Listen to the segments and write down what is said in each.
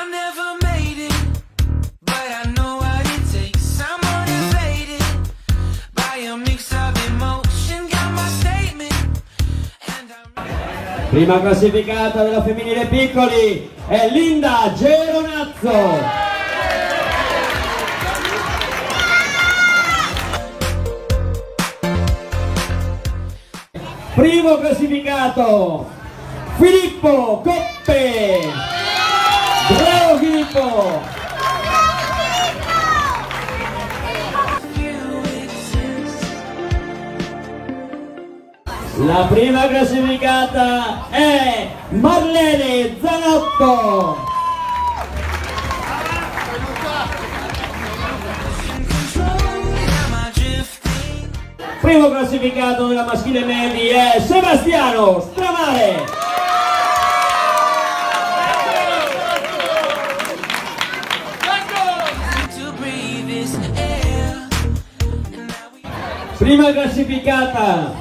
I never made it, but I know what it takes. I'm motivated by a mix of emotion. Got my statement, and I'm... Prima classificata della femminile piccoli è Linda Geronazzo. Primo classificato Filippo Coppe. Bravo Filippo. La prima classificata è Marlene Zanotto. Primo classificato della maschile medi è Sebastiano Stramare. Prima classificata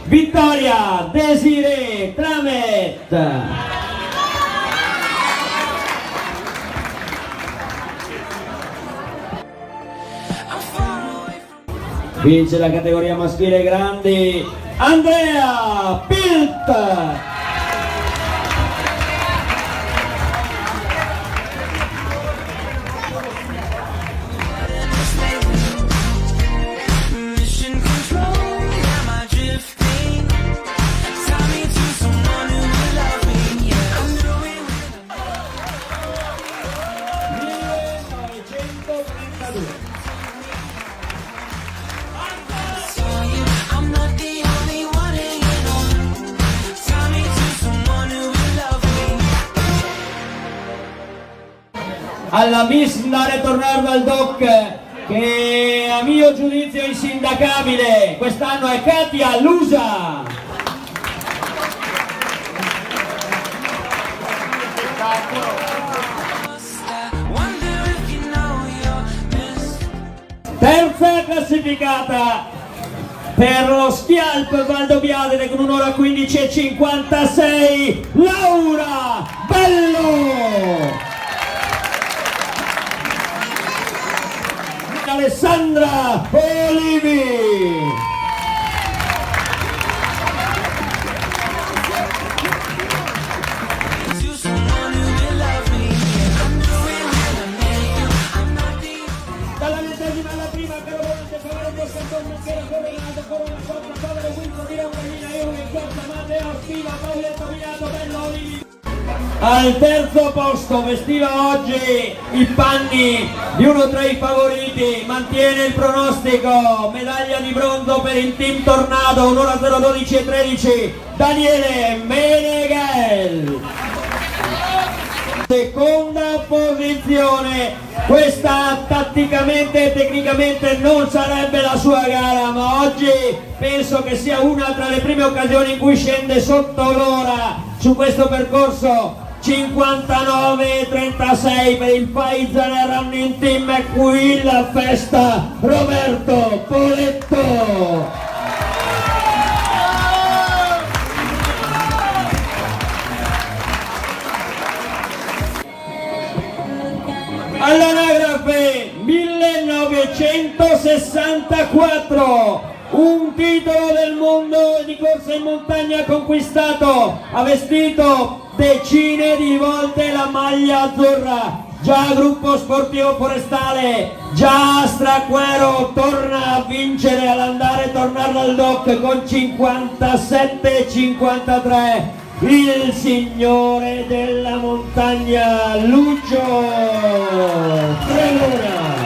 Vittoria Desiree Tramet. Vince la categoria maschile grandi Andrea Pilt. Alla Miss Dare Tornardo al Doc, che a mio giudizio è insindacabile, quest'anno è Katia Lusa. Terza classificata per lo Schialp Valdobbiadene con un'ora 15:56, Laura Bello. Alessandra Olivi. Dalla ventesima alla prima, Caro Volante, Favore Boscantone, Maschiera, Coronado, Corona Sopra, Favore Wilco, Vira Ucraina, Euro, Corta, Matteo, Spina, Paolo, Tomiato, Bello, Olivi. Al terzo posto, vestiva oggi i panni di uno tra i favoriti, mantiene il pronostico, medaglia di bronzo per il team Tornado, un'ora 0:12:13, Daniele Meneghel. Seconda posizione, questa tatticamente e tecnicamente non sarebbe la sua gara, ma oggi penso che sia una tra le prime occasioni in cui scende sotto l'ora su questo percorso. 59:36 per il Pfizer Running Team, e qui la festa Roberto Poletto. All'anagrafe 1964, un titolo del mondo di corsa in montagna conquistato, ha vestito decine di volte la maglia azzurra, già Gruppo Sportivo Forestale, già Straquero torna a vincere all'andare Tornardo al Doc con 57:53, il signore della montagna Lucio Cremona.